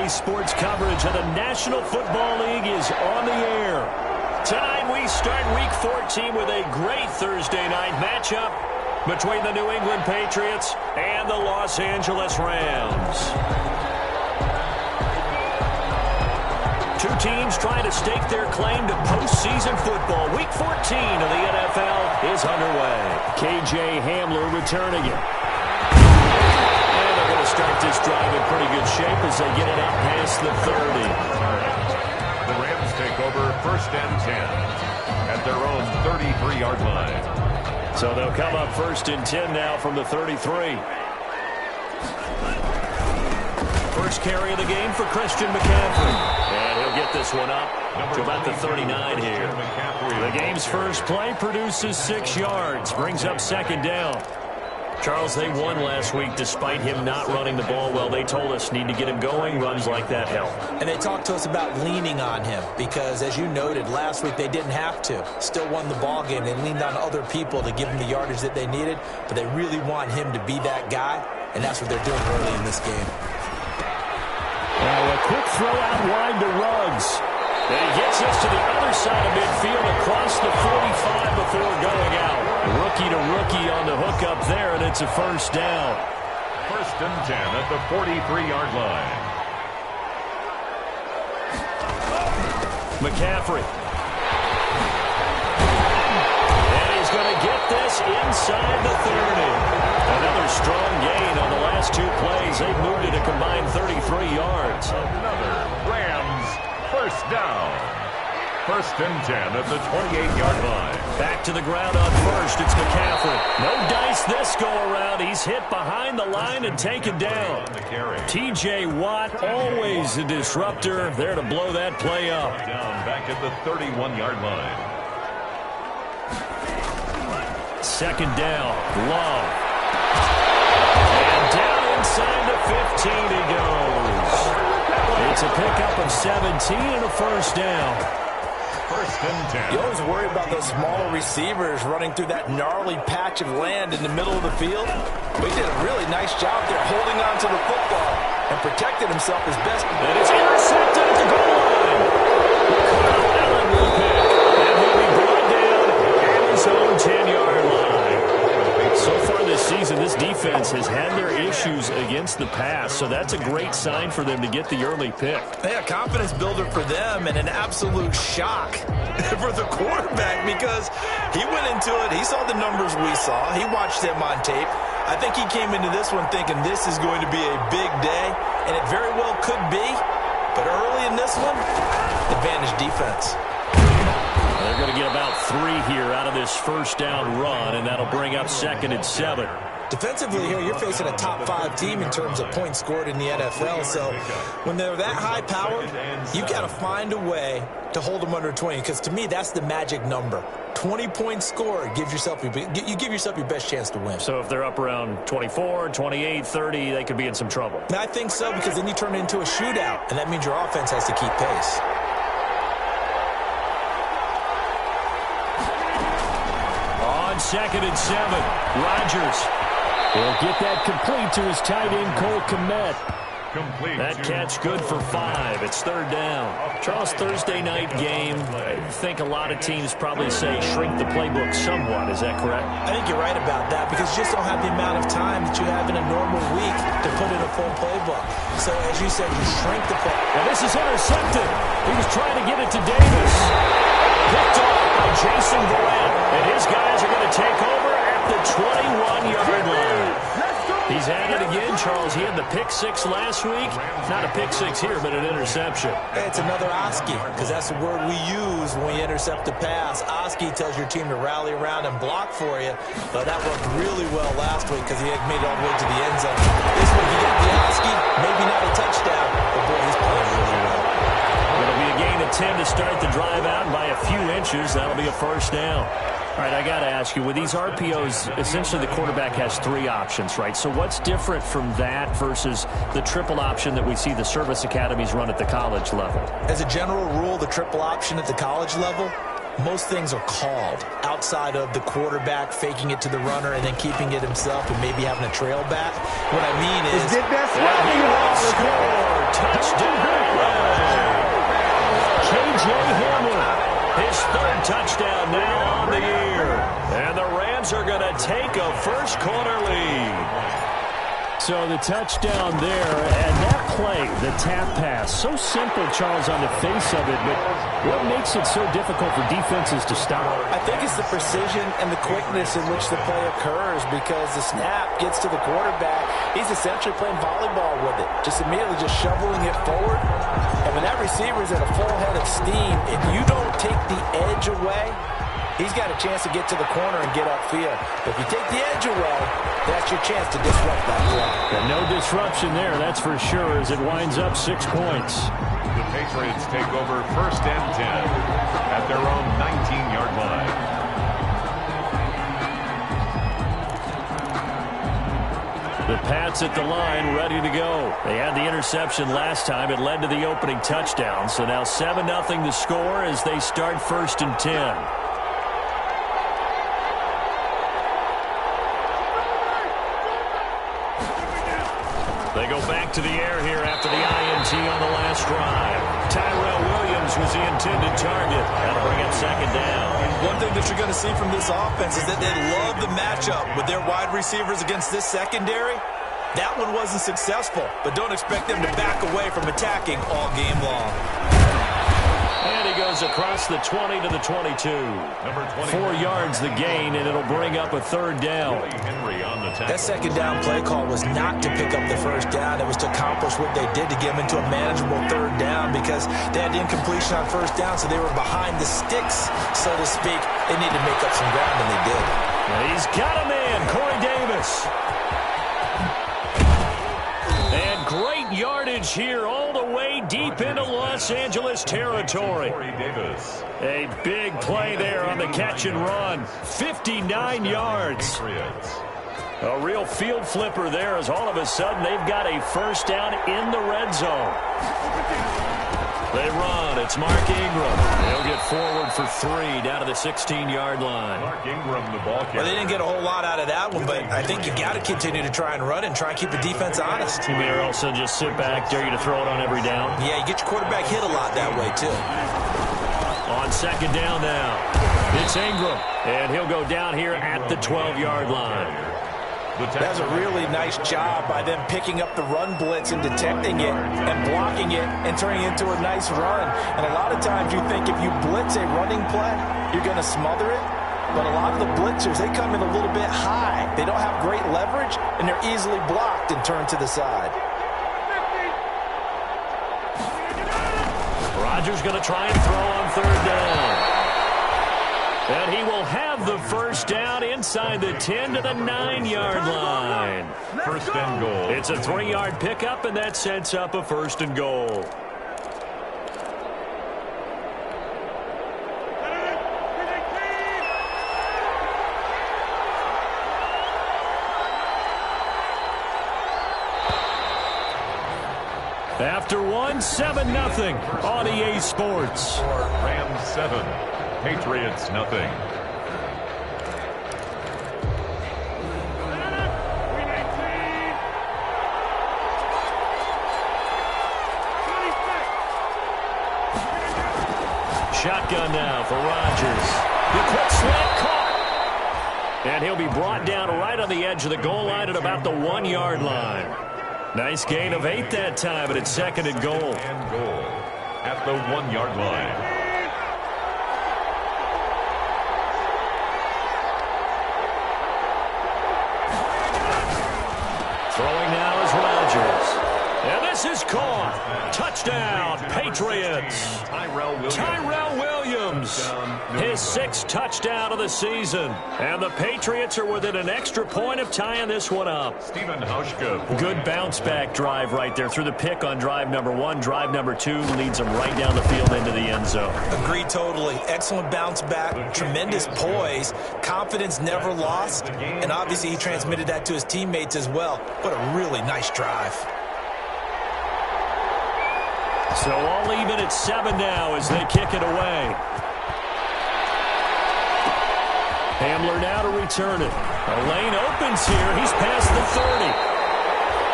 Today's sports coverage of the National Football League is on the air. Tonight we start Week 14 with a great Thursday night matchup between the New England Patriots and the Los Angeles Rams. Two teams trying to stake their claim to postseason football. Week 14 of the NFL is underway. KJ Hamler returning it. And they're going to start this drive in pretty good shape as they get it out past the 30. The Rams take over 1st and 10 at their own 33-yard line. So they'll come up 1st and 10 now from the 33. First carry of the game for Christian McCaffrey. And he'll get this one up to about the 39 here. The game's first play produces 6 yards. Brings up 2nd down. Charles, they won last week despite him not running the ball well. They told us need to get him going. Runs like that help. And they talked to us about leaning on him because, as you noted, last week they didn't have to. Still won the ball game. They leaned on other people to give him the yardage that they needed, but they really want him to be that guy, and that's what they're doing early in this game. Now a quick throw out wide to Ruggs. And he gets us to the other side of midfield across the 45 before going out. Rookie to rookie on the hook up there, and it's a 1st down. 1st and 10 at the 43-yard line. McCaffrey. And he's going to get this inside the 30. Another strong gain on the last 2 plays. They've moved it a combined 33 yards. Another Rams 1st down. 1st and 10 at the 28-yard line. Back to the ground on 1st. It's McCaffrey. No dice this go-around. He's hit behind the line and taken down. T.J. Watt, always a disruptor, there to blow that play up. Down back at the 31-yard line. 2nd down. Love. And down inside the 15 he goes. It's a pickup of 17 and a 1st down. 1st and 10. You always worry about those smaller receivers running through that gnarly patch of land in the middle of the field. But he did a really nice job there holding on to the football and protected himself as best. And it's intercepted at the goal line. Allen will pick. And he'll be brought down at his own 10-yard line. So far this season, this defense has had their issues against the pass. So that's a great sign for them to get the early pick. Yeah, confidence builder for them and an absolute shock for the quarterback because he went into it. He saw the numbers we saw. He watched them on tape. I think he came into this one thinking this is going to be a big day, and it very well could be. But early in this one, advantage defense. They're going to get about 3 here out of this 1st down run, and that'll bring up 2nd and 7. Defensively here, you're facing a top 5 team in terms of points scored in the NFL. So when they're that high powered, you've got to find a way to hold them under 20. Because to me, that's the magic number. 20 points scored, you give yourself your best chance to win. So if they're up around 24, 28, 30, they could be in some trouble. And I think so, because then you turn it into a shootout, and that means your offense has to keep pace. On 2nd and 7, Rodgers will get that complete to his tight end, Cole Kmet. Complete. That catch good for 5. It's 3rd down. Charles, Thursday night game. I think a lot of teams probably say shrink the playbook somewhat. Is that correct? I think you're right about that because you just don't have the amount of time that you have in a normal week to put in a full playbook. So, as you said, you shrink the play. Now, this is intercepted. He was trying to get it to Davis. Picked off by Jason Verrett. And his guys are going to take over at the 21-yard line. He's at it again, Charles. He had the pick 6 last week. Not a pick 6 here, but an interception. It's another Oski, because that's the word we use when we intercept a pass. Oski tells your team to rally around and block for you. But that worked really well last week because he had made it all the way to the end zone. This week he got the Oski, maybe not a touchdown, but boy, he's playing really well. It'll be a gain of 10 to start the drive out, and by a few inches, that'll be a 1st down. All right, I got to ask you, with these RPOs, essentially the quarterback has 3 options, right? So what's different from that versus the triple option that we see the service academies run at the college level? As a general rule, the triple option at the college level most things are called outside of the quarterback faking it to the runner and then keeping it himself and maybe having a trail back. What I mean is, touchdown. K.J. Hamler, his third touchdown now on the year. And the Rams are going to take a first-quarter lead. So the touchdown there, and that play, the tap pass, so simple, Charles, on the face of it, but what makes it so difficult for defenses to stop? I think it's the precision and the quickness in which the play occurs, because the snap gets to the quarterback. He's essentially playing volleyball with it, just immediately just shoveling it forward. And when that receiver is at a full head of steam, if you don't take the edge away, he's got a chance to get to the corner and get upfield. But if you take the edge away, that's your chance to disrupt that play. And no disruption there, that's for sure, as it winds up 6 points. The Patriots take over first and 10 at their own 19-yard line. The Pats at the line, ready to go. They had the interception last time. It led to the opening touchdown. So now 7-0 the score as they start first and 10. They go back to the air here after the INT on the last drive. Tyrell Williams was the intended target. That'll bring up second down. One thing that you're going to see from this offense is that they love the matchup with their wide receivers against this secondary. That one wasn't successful, but don't expect them to back away from attacking all game long. And he goes across the 20 to the 22. 4 yards the gain, and it'll bring up a third down. That second down play call was not to pick up the first down. It was to accomplish what they did to get them into a manageable third down, because they had the incompletion on first down, so they were behind the sticks, so to speak. They needed to make up some ground, and they did. And he's got a man, Corey Davis. And great yardage here all the way deep into Los Angeles territory. A big play there on the catch and run. 59 yards. A real field flipper there, as all of a sudden they've got a first down in the red zone. They run. It's Mark Ingram. He'll get forward for 3 down to the 16-yard line. Mark Ingram, the ball carrier. Well, they didn't get a whole lot out of that one, but I think you got to continue to try and run and try and keep the defense honest. You may also just sit back, dare you to throw it on every down. Yeah, you get your quarterback hit a lot that way, too. On second down now, it's Ingram, and he'll go down here at the 12-yard line. That's a really nice job by them picking up the run blitz and detecting it and blocking it and turning it into a nice run. And a lot of times you think if you blitz a running play, you're going to smother it. But a lot of the blitzers, they come in a little bit high. They don't have great leverage, and they're easily blocked and turned to the side. Rodgers going to try and throw on third down. And he will have the first down inside the 10 to the 9-yard line. First and goal. It's a 3-yard pickup, and that sets up a first and goal. After 7-0 on EA Sports. Rams 7, Patriots nothing. Shotgun now for Rodgers. The quick slant caught. And he'll be brought down right on the edge of the goal line at about the 1-yard line. Nice gain of 8 that time, but it's second and goal. And goal at the 1-yard line. Throwing now is Rodgers. And this is caught. Touchdown, Patriots. Tyrell Williams. His 6th touchdown of the season. And the Patriots are within an extra point of tying this one up. Stephen Hauschka. Good bounce-back drive right there through the pick on drive number 1. Drive number 2 leads them right down the field into the end zone. Agree totally. Excellent bounce back. Tremendous poise. Confidence never lost. And obviously he transmitted that to his teammates as well. What a really nice drive. So all even at 7 now as they kick it away. Hamler now to return it. A lane opens here. He's past the 30.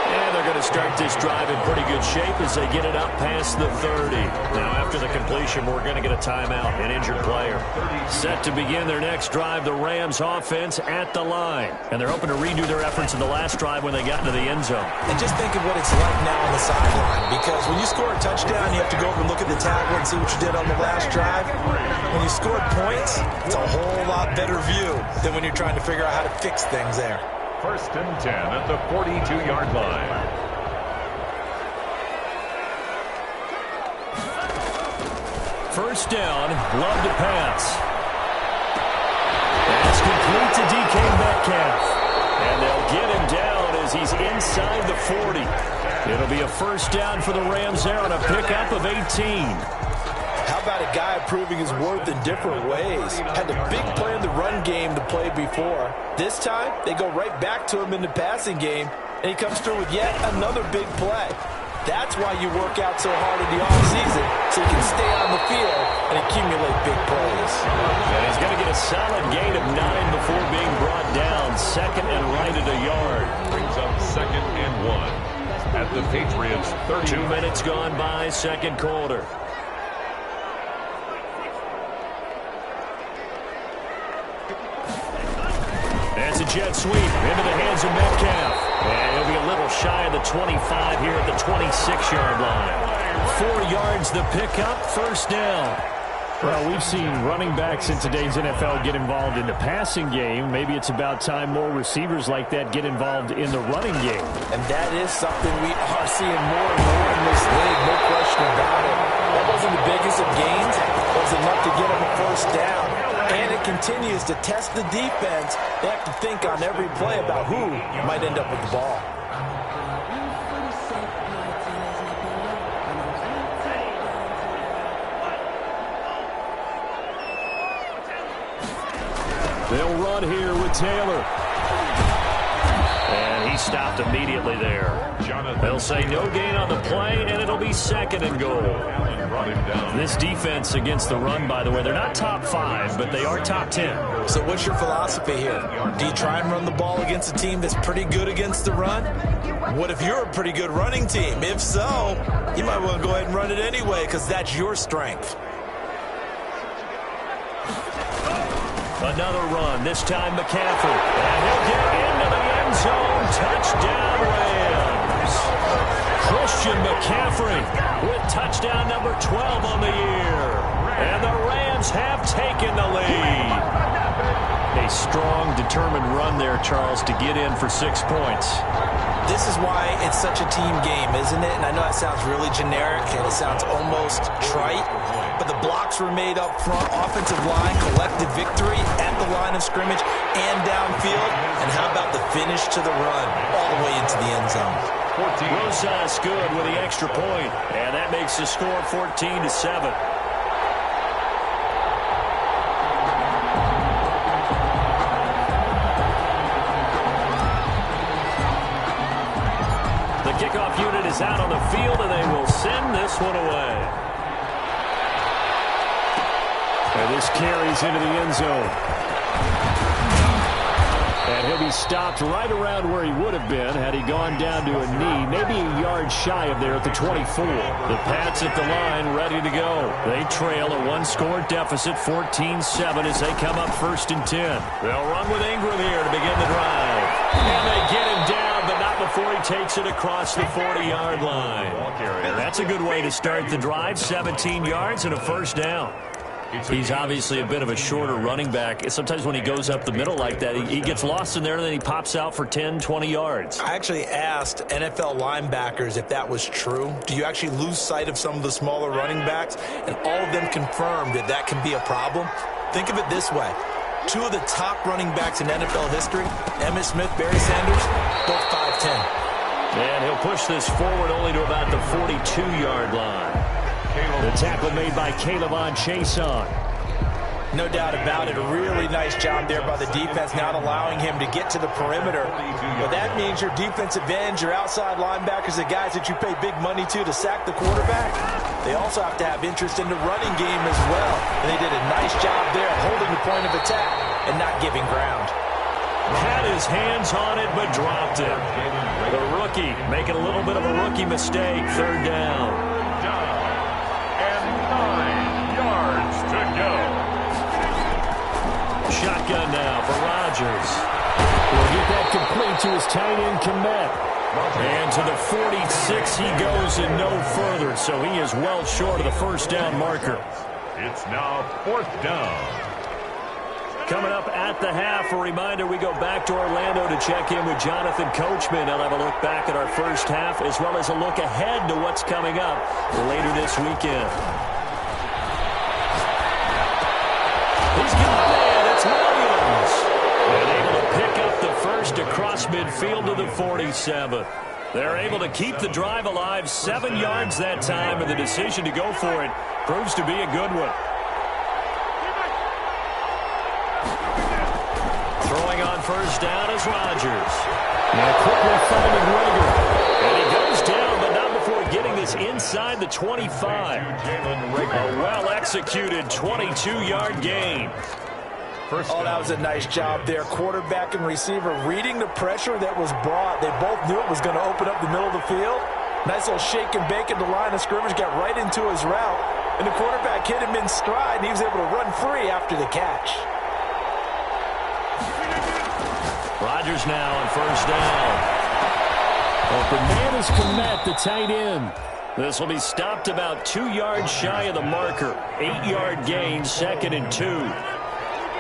And they're going to start this drive in pretty good shape as they get it up past the 30. Now, after the completion, we're going to get a timeout, an injured player. Set to begin their next drive, the Rams offense at the line. And they're hoping to redo their efforts in the last drive when they got into the end zone. And just think of what it's like now on the sideline, because when you score a touchdown, you have to go over and look at the tackle and see what you did on the last drive. When you scored points, it's a whole lot better view than when you're trying to figure out how to fix things there. 1st and 10 at the 42-yard line. First down, Love to pass. That's complete to DK Metcalf. And they'll get him down as he's inside the 40. It'll be a first down for the Rams there on a pickup of 18. How about a guy proving his worth in different ways? Had the big play in the run game to play before. This time, they go right back to him in the passing game, and he comes through with yet another big play. That's why you work out so hard in the offseason, so you can stay on the field and accumulate big plays. And he's going to get a solid gain of 9 before being brought down. Second and right at a yard. Brings up 2nd and 1 at the Patriots' 30. 2 minutes gone by, second quarter. That's a jet sweep into the hands of Metcalf. And he'll be a little shy of the 25 here at the 26-yard line. 4 yards the pickup, first down. Well, we've seen running backs in today's NFL get involved in the passing game. Maybe it's about time more receivers like that get involved in the running game. And that is something we are seeing more and more in this league, no question about it. That wasn't the biggest of gains. It was enough to get them a first down. And it continues to test the defense. They have to think on every play about who might end up with the ball. They'll run here with Taylor. And he stopped immediately there. They'll say no gain on the play, and it'll be 2nd and goal. This defense against the run, by the way, they're not top 5, but they are top 10. So what's your philosophy here? Do you try and run the ball against a team that's pretty good against the run? What if you're a pretty good running team? If so, you might want to go ahead and run it anyway because that's your strength. Another run, this time McCaffrey. And he'll get into the end zone. Touchdown, Rams. Christian McCaffrey with touchdown number 12 on the year. And the Rams have taken the lead. A strong, determined run there, Charles, to get in for 6 points. This is why it's such a team game, isn't it? And I know that sounds really generic and it sounds almost trite, but the blocks were made up front, offensive line, collective victory at the line of scrimmage and downfield. And how about the finish to the run all the way into the end zone? Rosas good with the extra point, and that makes the score 14-7. Kickoff unit is out on the field, and they will send this one away. And this carries into the end zone. And he'll be stopped right around where he would have been had he gone down to a knee, maybe a yard shy of there at the 24. The Pats at the line ready to go. They trail a one-score deficit, 14-7, as they come up 1st and 10. They'll run with Ingram here to begin the drive. And they get him down, but not before he takes it across the 40-yard line. That's a good way to start the drive, 17 yards and a first down. He's obviously a bit of a shorter running back. Sometimes when he goes up the middle like that, he gets lost in there, and then he pops out for 10, 20 yards. I actually asked NFL linebackers if that was true. Do you actually lose sight of some of the smaller running backs? And all of them confirmed that that can be a problem. Think of it this way. 2 of the top running backs in NFL history, Emmitt Smith, Barry Sanders, both 5'10". And he'll push this forward only to about the 42-yard line. The tackle made by Caleb on Chason. No doubt about it. A really nice nice job there by the defense, not allowing him to get to the perimeter. But that means your defensive ends, your outside linebackers, the guys that you pay big money to sack the quarterback, they also have to have interest in the running game as well. And they did a nice job there holding the point of attack and not giving ground. Had his hands on it, but dropped it. The rookie making a little bit of a rookie mistake. Third down. And 9 yards to go. Shotgun now for Rodgers. Will get that complete to his tight end, Komet. And to the 46 he goes and no further, so he is well short of the first down marker. It's now 4th down. Coming up at the half, a reminder, we go back to Orlando to check in with Jonathan Coachman. He'll have a look back at our first half as well as a look ahead to what's coming up later this weekend. He's got it. It's Williams. And able to pick up the first across midfield to the 47. They're able to keep the drive alive, 7 yards that time, and the decision to go for it proves to be a good one. Throwing on first down is Rodgers. Now quickly finding Rager. And he goes down, but not before getting this inside the 25. A well-executed 22-yard gain. Oh, that was a nice job there. Quarterback and receiver reading the pressure that was brought. They both knew it was going to open up the middle of the field. Nice little shake and bake at the line of scrimmage, got right into his route. And the quarterback hit him in stride, and he was able to run free after the catch. Rodgers now on first down. Open man is Komet, the tight end. This will be stopped about 2 yards shy of the marker. 8-yard gain, 2nd and 2.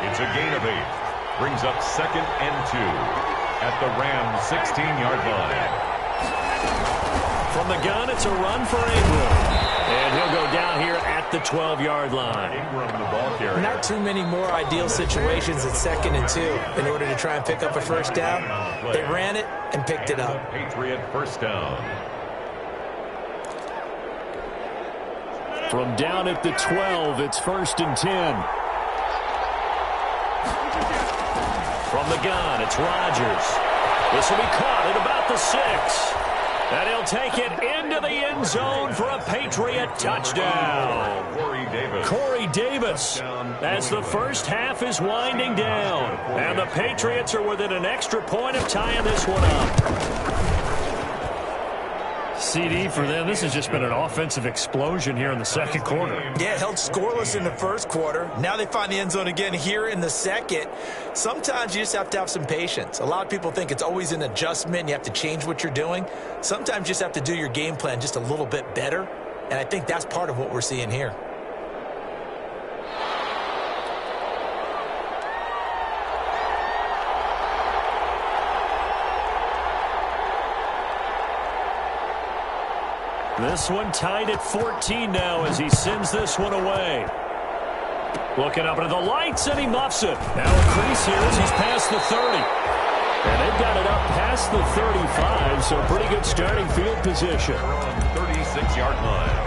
It's a gain of 8. Brings up 2nd and 2 at the Rams' 16-yard line. From the gun, it's a run for Ingram. And he'll go down here at the 12-yard line. Ingram, the ball carrier. Not too many more ideal situations at 2nd and 2 in order to try and pick up a first down. They ran it and picked it up. Patriot first down. From down at the 12, it's 1st and 10. From the gun, it's Rodgers. This will be caught at about the 6. And he'll take it into the end zone for a Patriot touchdown. Corey Davis, as the first half is winding down. And the Patriots are within an extra point of tying this one up. CD for them, this has just been an offensive explosion here in the second quarter. Yeah, held scoreless in the first quarter. Now they find the end zone again here in the second. Sometimes you just have to have some patience. A lot of people think it's always an adjustment. You have to change what you're doing. Sometimes you just have to do your game plan just a little bit better. And I think that's part of what we're seeing here. This one tied at 14 now as he sends this one away. Looking up into the lights, and he muffs it. Now a crease here as he's past the 30. And they've got it up past the 35, so pretty good starting field position. 36-yard line.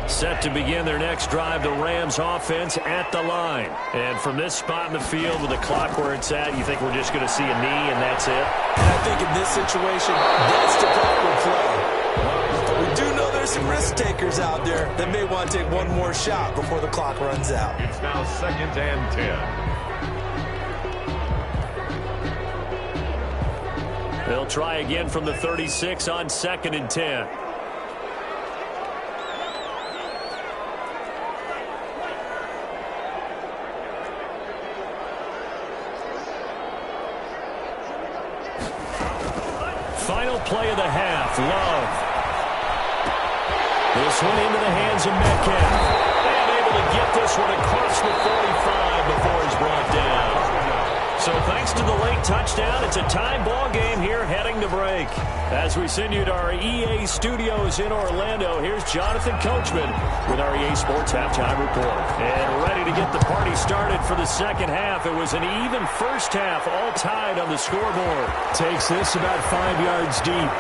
Set to begin their next drive, the Rams offense at the line. And from this spot in the field with the clock where it's at, you think we're just going to see a knee and that's it? And I think in this situation, that's the proper play. But we do know there's some risk takers out there that may want to take one more shot before the clock runs out. It's now 2nd and 10. They'll try again from the 36 on 2nd and 10. Final play of the half, Love. This one into the hands of Metcalf. And able to get this one across the 45 before he's brought down. So thanks to the late touchdown, it's a tie ball game here heading to break. As we send you to our EA studios in Orlando, here's Jonathan Coachman with our EA Sports Halftime Report. And ready to get the party started it for the second half. It was an even first half, all tied on the scoreboard. Takes this about 5 yards deep.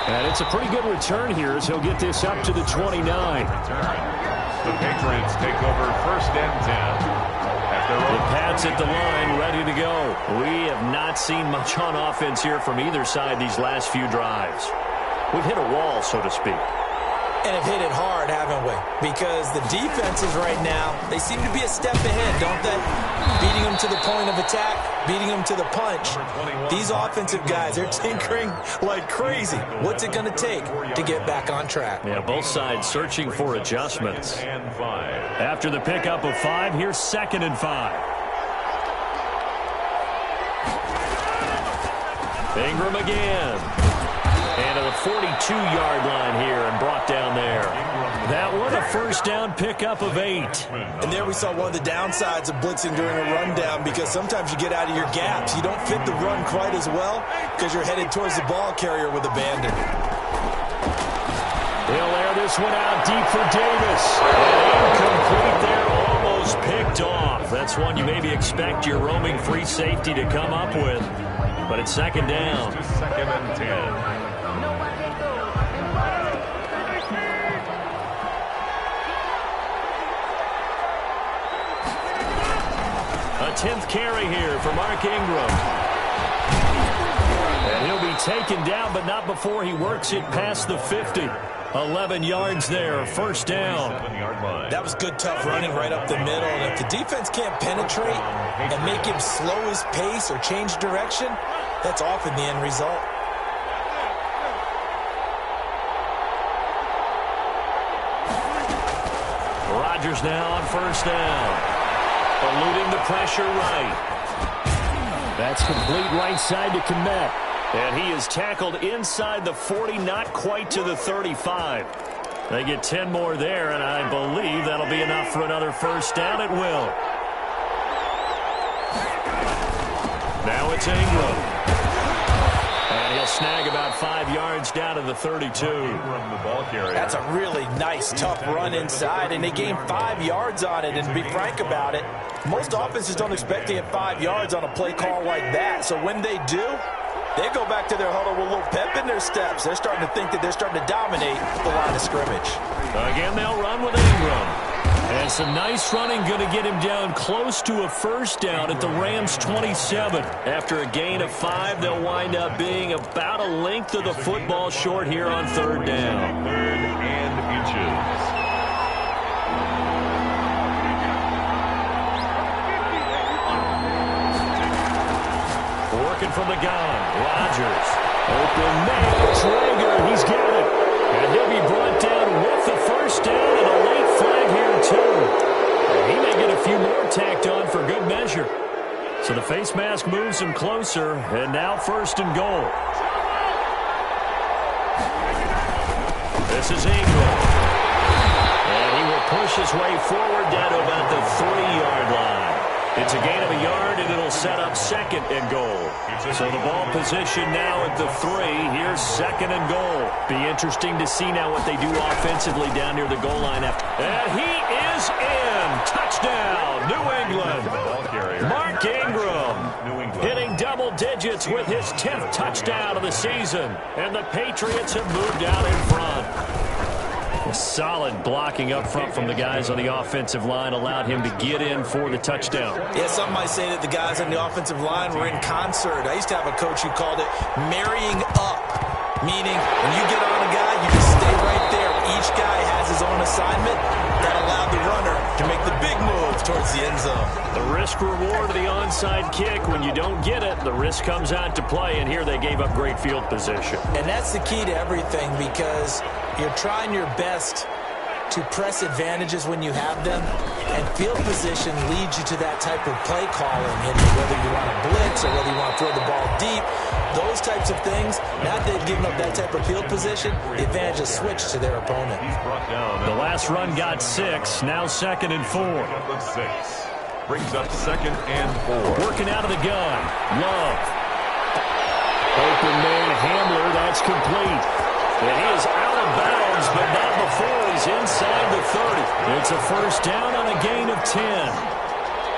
And it's a pretty good return here as he'll get this up to the 29. The Patriots take over 1st and 10. The Pats at the line, ready to go. We have not seen much on offense here from either side these last few drives. We've hit a wall, so to speak. And have hit it hard, haven't we? Because the defenses right now, they seem to be a step ahead, don't they? Beating them to the point of attack, beating them to the punch. These offensive guys, they're tinkering like crazy. What's it going to take to get back on track? Yeah, both sides searching for adjustments. After the pickup of 5, here's 2nd and 5. Ingram again. And to the 42-yard line here and brought down there. That one a first down pickup of 8. And there we saw one of the downsides of blitzing during a rundown, because sometimes you get out of your gaps. You don't fit the run quite as well because you're headed towards the ball carrier with abandon. He'll air this one out deep for Davis. Incomplete there, almost picked off. That's one you maybe expect your roaming free safety to come up with. But it's 2nd down. 2nd and 10. A 10th carry here for Mark Ingram. And he'll be taken down, but not before he works it past the 50. 11 yards there, first down. That was good, tough running right up the middle. And if the defense can't penetrate and make him slow his pace or change direction, that's often the end result. Rodgers now on first down. Eluding the pressure right. That's complete right side to Kmet. And he is tackled inside the 40, not quite to the 35. They get 10 more there, and I believe that'll be enough for another first down. It will. Now it's Ingram. And he'll snag about 5 yards down to the 32. That's a really nice, tough run inside, and they gained 5 yards on it. And to be frank about it, most offenses don't expect to get 5 yards on a play call like that. So when they do, they go back to their huddle with a little pep in their steps. They're starting to think that they're starting to dominate the line of scrimmage. Again, they'll run with Ingram. And some nice running, going to get him down close to a first down at the Rams' 27. After a gain of 5, they'll wind up being about a length of the football short here on 3rd down. 3rd and inches. Working from the gun, Rodgers. Open man, Traeger, he's got it. And he'll be brought down with the first down and a late flag here too. And he may get a few more tacked on for good measure. So the face mask moves him closer, and now 1st and goal. This is Ingram. And he will push his way forward down to about the 3-yard line. It's a gain of a yard, and it'll set up 2nd and goal. So the ball position now at the 3. Here's 2nd and goal. Be interesting to see now what they do offensively down near the goal line. And he is in. Touchdown, New England. Mark Ingram hitting double digits with his 10th touchdown of the season. And the Patriots have moved out in front. Solid blocking up front from the guys on the offensive line allowed him to get in for the touchdown. Yeah, some might say that the guys on the offensive line were in concert. I used to have a coach who called it marrying up, meaning when you get on a guy, you just stay right there. Each guy has his own assignment that allowed the runner to make the big move towards the end zone. The risk reward of the onside kick, when you don't get it, the risk comes out to play, and here they gave up great field position. And that's the key to everything, because you're trying your best to press advantages when you have them, and field position leads you to that type of play calling. And whether you want to blitz or whether you want to throw the ball deep, those types of things, now that they've given up that type of field position, the advantage is switched to their opponent. The last run got 6, now 2nd and 4. Brings up 2nd and 4. Working out of the gun, Love. Open man, Hamler, that's complete. And he is out of bounds, but not before he's inside the 30. It's a first down on a gain of 10.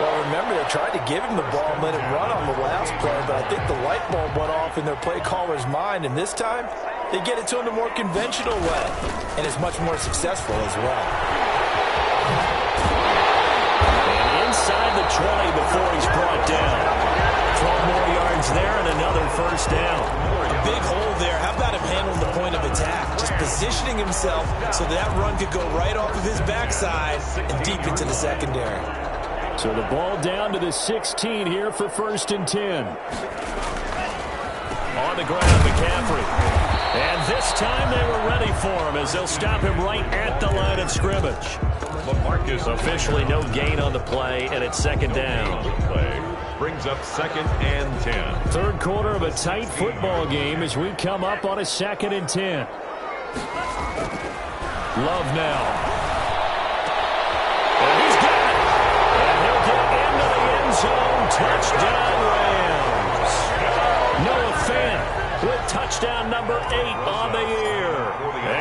Well, remember, they tried to give him the ball and let him run on the last play, but I think the light bulb went off in their play caller's mind, and this time they get it to him the more conventional way, and it's much more successful as well. And inside the 20 before he's brought down. 12 more yards there and another first down. A big hole there. How about him handling the point of attack? Just positioning himself so that run could go right off of his backside and deep into the secondary. So the ball down to the 16 here for first and 10. On the ground, McCaffrey. And this time they were ready for him as they'll stop him right at the line of scrimmage. Officially no gain on the play, and it's second down. Brings up second and 10. Third quarter of a tight football game as we come up on a second and 10. Love now. And he's got it. And he'll get into the end zone. Touchdown, Rams. Noah Fant with touchdown number 8 on the year.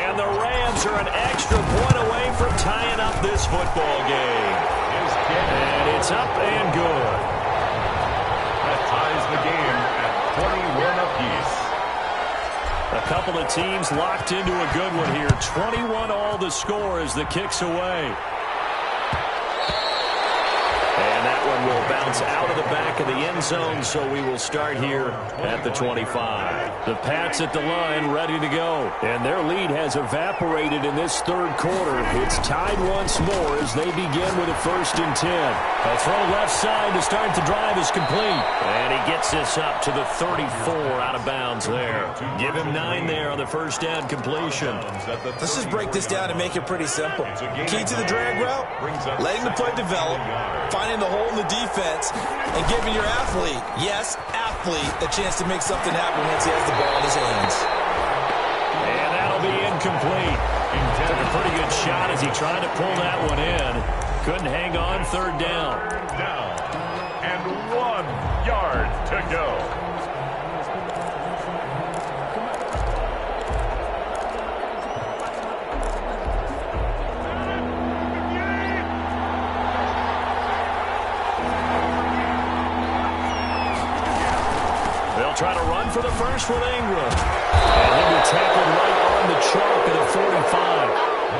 And the Rams are an extra point away from tying up this football game. And it's up and good. That ties the game at 21 apiece. A couple of teams locked into a good one here. 21 all the score as the kick's away. And that one will bounce out of the back of the end zone, so we will start here at the 25. The Pats at the line ready to go. And their lead has evaporated in this third quarter. It's tied once more as they begin with a first and 10. A throw left side to start the drive is complete. And he gets this up to the 34 out of bounds there. Give him 9 there on the first down completion. Let's just break this down and make it pretty simple. Key to the drag route, letting the play develop, finding the hole in the defense, and giving your athlete, yes, athlete, a chance to make something happen once he has the ball in his hands. And that'll be incomplete. Took a pretty good shot as he tried to pull that one in. Couldn't hang on, third down. Down. And 1 yard to go. They'll try to run for the first with Ingram. And he'll be tackled right on the chalk of the 45.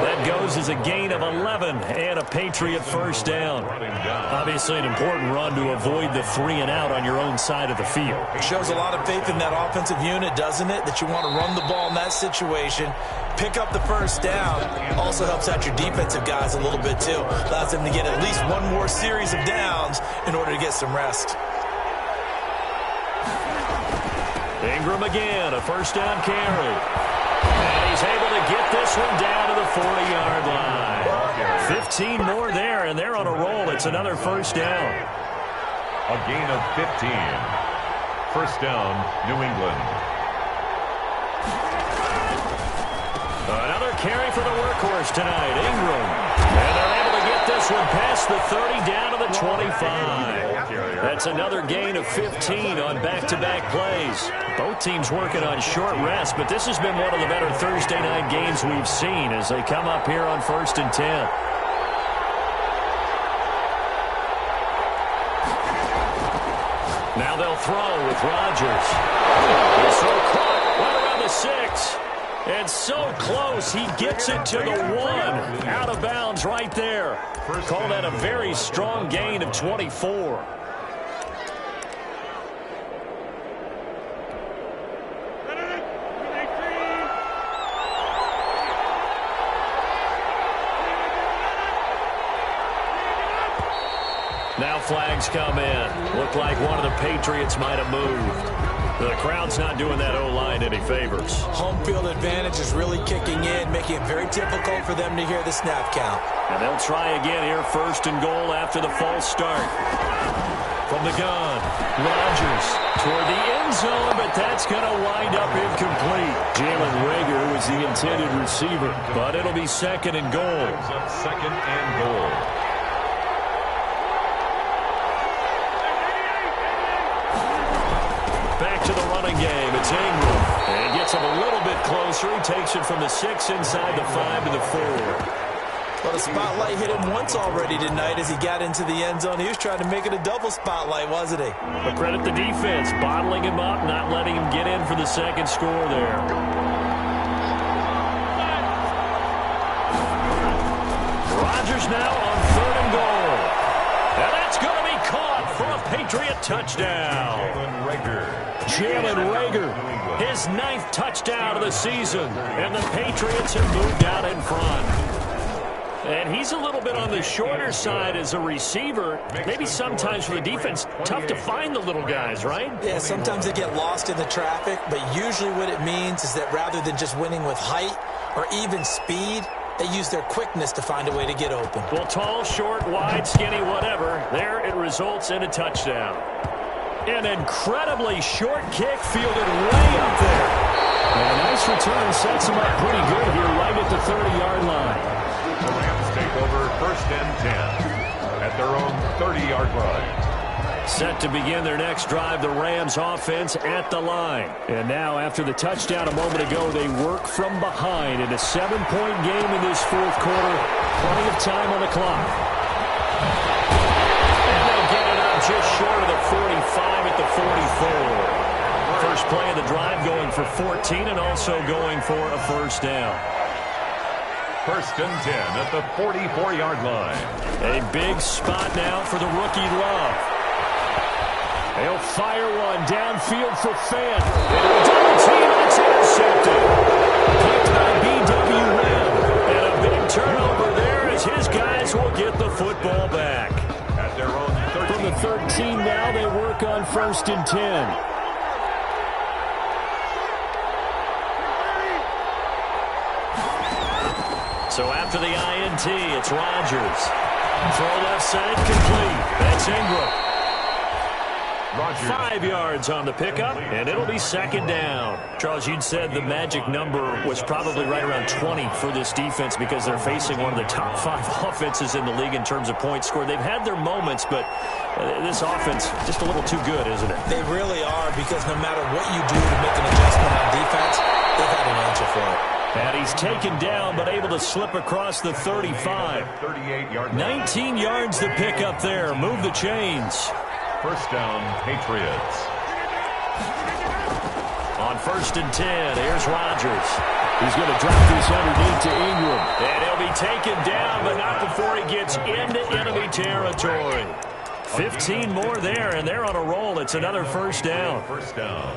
That goes as a gain of 11 and a Patriot first down. Obviously an important run to avoid the 3 and out on your own side of the field. It shows a lot of faith in that offensive unit, doesn't it? That you want to run the ball in that situation, pick up the first down. Also helps out your defensive guys a little bit too. Allows them to get at least one more series of downs in order to get some rest. Ingram again, a first down carry. And he's able to get this one down to the 40-yard line. 15 more there, and they're on a roll. It's another first down. A gain of 15. First down, New England. Another carry for the workhorse tonight, Ingram. And they're able to get this one past the 30 down to the 25. That's another gain of 15 on back-to-back plays. Both teams working on short rest, but this has been one of the better Thursday night games we've seen as they come up here on first and 10. Now they'll throw with Rodgers. He's so caught right around the 6. And so close, he gets it to the 1. Out of bounds right there. Call that a very strong gain of 24. Now flags come in. Looked like one of the Patriots might have moved. The crowd's not doing that O-line any favors. Home field advantage is really kicking in, making it very difficult for them to hear the snap count. And they'll try again here, first and goal after the false start. From the gun, Rodgers toward the end zone, but that's going to wind up incomplete. Jalen Reagor was the intended receiver, but it'll be second and goal. Second and goal. Back to the running game. It's Ingram. And he gets gets him a little bit closer. He takes it from the 6 inside the 5 to the 4. Well, the spotlight hit him once already tonight as he got into the end zone. He was trying to make it a double spotlight, wasn't he? But credit the defense, bottling him up, not letting him get in for the second score there. Rodgers now on 3rd and goal. And that's going to be caught for a Patriot touchdown. Jalen Reagor, his 9th touchdown of the season. And the Patriots have moved out in front. And he's a little bit on the shorter side as a receiver. Maybe sometimes for the defense, tough to find the little guys, right? Yeah, sometimes they get lost in the traffic, but usually what it means is that rather than just winning with height or even speed, they use their quickness to find a way to get open. Well, tall, short, wide, skinny, whatever. There it results in a touchdown. An incredibly short kick fielded way up there. And a nice return sets him up pretty good here right at the 30-yard line. The Rams take over 1st and 10 at their own 30-yard line. Set to begin their next drive, the Rams offense at the line. And now, after the touchdown a moment ago, they work from behind in a 7-point game in this 4th quarter. Plenty of time on the clock. And they'll get it up just short of the 45 at the 44. First play of the drive going for 14 and also going for a first down. 1st and 10 at the 44-yard line. A big spot now for the rookie Love. They'll fire one downfield for Fant. Double team, it's intercepted. Picked by BWM. And a big turnover there as his guys will get the football back. At their own 13. From the 13 now, they work on 1st and 10. So after the INT, it's Rodgers. Throw left side complete. That's Ingram. Rodgers. 5 yards on the pickup, and it'll be 2nd down. Charles, you'd said the magic number was probably right around 20 for this defense because they're facing one of the top 5 offenses in the league in terms of points scored. They've had their moments, but this offense just a little too good, isn't it? They really are, because no matter what you do to make an adjustment on defense, they've had an answer for it. And he's taken down, but able to slip across the 35. 38-yard 19 yards to pick up there. Move the chains. First down, Patriots. On 1st and 10, here's Rodgers. He's going to drop this underneath to Ingram. And he'll be taken down, but not before he gets into enemy territory. 15 more there, and they're on a roll. It's another first down. First down.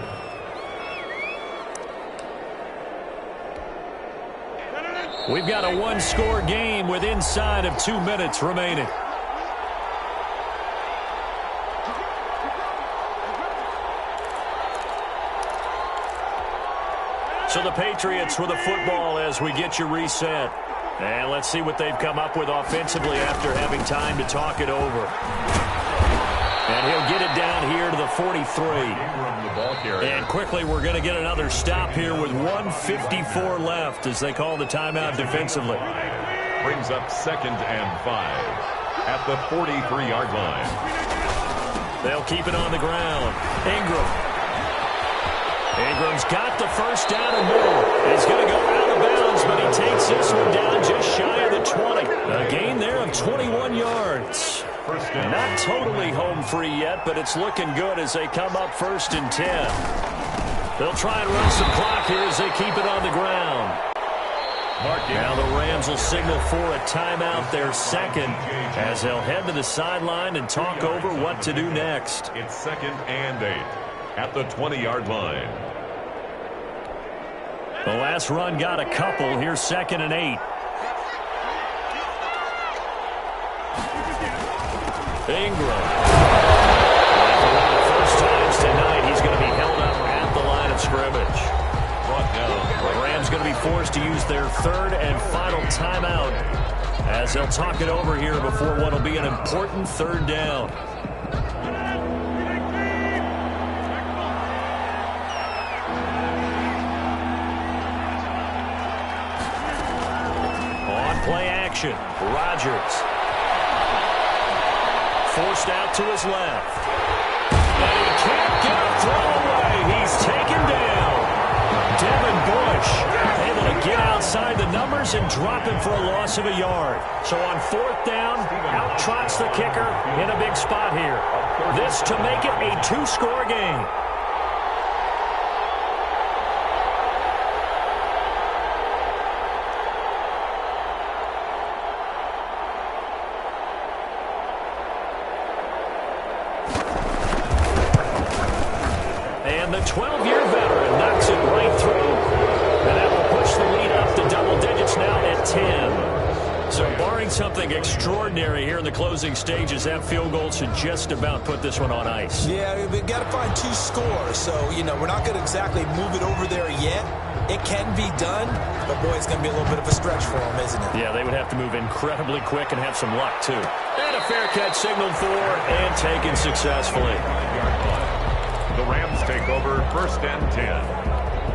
We've got a one-score game with inside of 2 minutes remaining. So the Patriots with the football as we get you reset. And let's see what they've come up with offensively after having time to talk it over. And he'll get it down here to the 43. And quickly we're going to get another stop here with 1:54 left as they call the timeout defensively. Brings up 2nd and 5 at the 43-yard line. They'll keep it on the ground. Ingram's got the first down and more. He's going to go out of bounds, but he takes this one down just shy of the 20. A gain there of 21 yards. Not totally home free yet, but it's looking good as they come up 1st and 10. They'll try and run some clock here as they keep it on the ground. Now the Rams will signal for a timeout, their 2nd, as they'll head to the sideline and talk over what to do next. It's 2nd and 8 at the 20-yard line. The last run got a couple. Here's 2nd and 8. Ingram. For one of the first times tonight, he's going to be held up at the line of scrimmage. Brought down. The Rams going to be forced to use their 3rd and final timeout as they'll talk it over here before what will be an important 3rd down. On play action, Rodgers. Forced out to his left. And he can't get a throw away. He's taken down. Devin inside the numbers and drop him for a loss of a yard. So on fourth down, out trots the kicker in a big spot here. This to make it a two-score game. And the 12-year veteran knocks it right through. And that will push the lead up to double digits now at 10. So barring something extraordinary here in the closing stages, that field goal should just about put this one on ice. Yeah, we've got to find two scores. So, we're not going to exactly move it over there yet. It can be done, but boy, it's going to be a little bit of a stretch for them, isn't it? Yeah, they would have to move incredibly quick and have some luck, too. And a fair catch signaled for and taken successfully. The Rams take over first and 10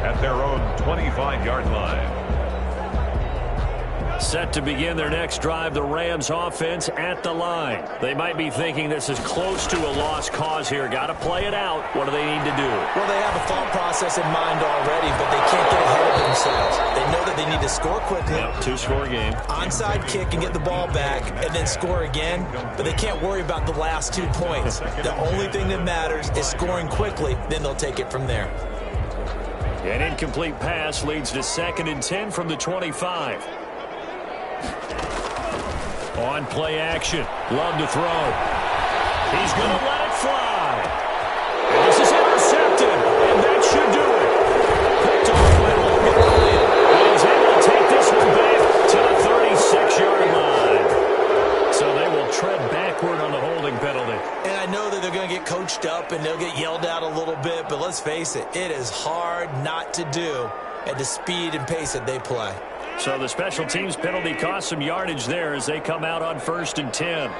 at their own 25-yard line. Set to begin their next drive, the Rams offense at the line. They might be thinking this is close to a lost cause here. Got to play it out. What do they need to do? Well, they have a thought process in mind already, but they can't get ahead of themselves. They know that they need to score quickly. Yep, two-score game. Onside kick and get the ball back and then score again, but they can't worry about the last 2 points. The only thing that matters is scoring quickly, then they'll take it from there. An incomplete pass leads to 2nd and 10 from the 25. On play action. Love to throw. He's going to let it fly. And this is intercepted. And that should do it. Picked off by Logan Ryan. And he's able to take this one back to the 36-yard line. So they will tread backward on the holding penalty. And I know that they're going to get coached up and they'll get yelled at a little bit, but let's face it, it is hard not to do at the speed and pace that they play. So the special teams penalty cost some yardage there as they come out on 1st and 10.